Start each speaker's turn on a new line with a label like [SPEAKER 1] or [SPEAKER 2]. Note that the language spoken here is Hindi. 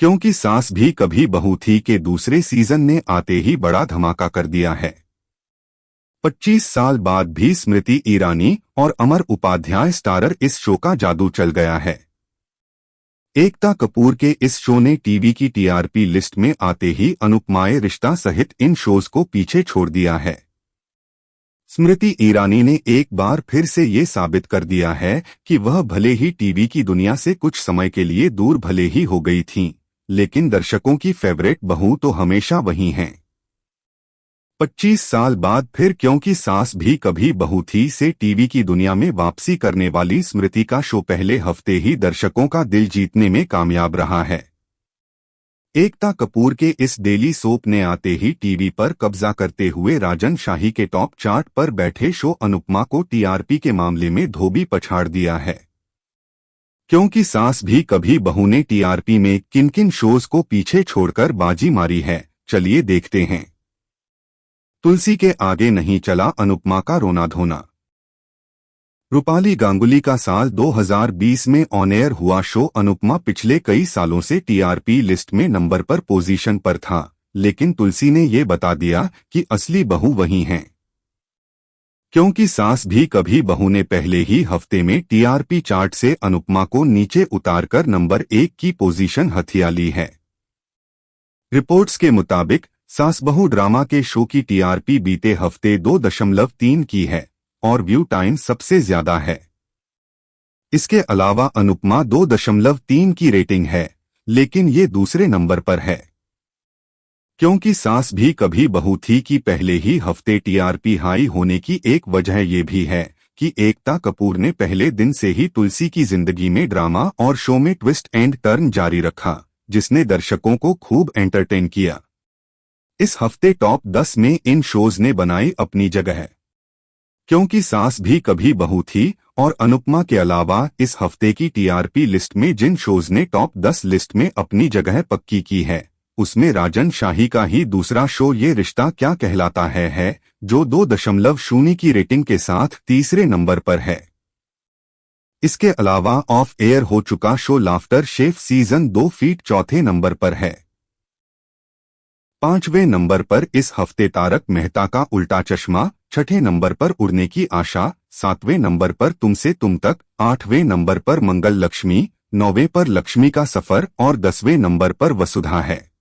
[SPEAKER 1] क्योंकि सास भी कभी बहू थी के दूसरे सीजन ने आते ही बड़ा धमाका कर दिया है। 25 साल बाद भी स्मृति ईरानी और अमर उपाध्याय स्टारर इस शो का जादू चल गया है। एकता कपूर के इस शो ने टीवी की टीआरपी लिस्ट में आते ही अनुपमाए रिश्ता सहित इन शोज को पीछे छोड़ दिया है। स्मृति ईरानी ने एक बार फिर से ये साबित कर दिया है कि वह भले ही टीवी की दुनिया से कुछ समय के लिए दूर भले ही हो गई थीं, लेकिन दर्शकों की फेवरेट बहू तो हमेशा वही हैं। 25 साल बाद फिर क्योंकि सास भी कभी बहू थी से टीवी की दुनिया में वापसी करने वाली स्मृति का शो पहले हफ्ते ही दर्शकों का दिल जीतने में कामयाब रहा है। एकता कपूर के इस डेली सोप ने आते ही टीवी पर कब्जा करते हुए राजन शाही के टॉप चार्ट पर बैठे शो अनुपमा को टीआरपी के मामले में धोबी पछाड़ दिया है। क्योंकि सास भी कभी बहू ने टीआरपी में किन किन शोज को पीछे छोड़कर बाजी मारी है, चलिए देखते हैं। तुलसी के आगे नहीं चला अनुपमा का रोना धोना। रूपाली गांगुली का साल 2020 में ऑन एयर हुआ शो अनुपमा पिछले कई सालों से टीआरपी लिस्ट में नंबर पर पोजीशन पर था, लेकिन तुलसी ने ये बता दिया कि असली बहू वही हैं। क्योंकि सास भी कभी बहू ने पहले ही हफ्ते में टीआरपी चार्ट से अनुपमा को नीचे उतारकर नंबर 1 की पोजीशन हथिया ली है। रिपोर्ट्स के मुताबिक सास बहू ड्रामा के शो की टीआरपी बीते हफ्ते 2.3 की है और व्यू टाइम सबसे ज्यादा है। इसके अलावा अनुपमा 2.3 की रेटिंग है, लेकिन ये दूसरे नंबर पर है। क्योंकि सास भी कभी बहू थी कि पहले ही हफ्ते टीआरपी हाई होने की एक वजह ये भी है कि एकता कपूर ने पहले दिन से ही तुलसी की जिंदगी में ड्रामा और शो में ट्विस्ट एंड टर्न जारी रखा, जिसने दर्शकों को खूब एंटरटेन किया। इस हफ्ते टॉप 10 में इन शोज ने बनाई अपनी जगह। क्योंकि सास भी कभी बहू थी और अनुपमा के अलावा इस हफ्ते की टीआरपी लिस्ट में जिन शोज ने टॉप 10 लिस्ट में अपनी जगह पक्की की है, उसमें राजन शाही का ही दूसरा शो ये रिश्ता क्या कहलाता है जो 2.0 की रेटिंग के साथ तीसरे नंबर पर है। इसके अलावा ऑफ एयर हो चुका show laughter chef season 2 feet चौथे नंबर पर है। 5वें नंबर पर इस हफ्ते तारक मेहता का उल्टा चश्मा, 6ठे नंबर पर उड़ने की आशा, 7वें नंबर पर तुमसे तुम तक, 8वें नंबर पर मंगल लक्ष्मी, 9वें पर लक्ष्मी का सफर और 10वें नंबर पर वसुधा है।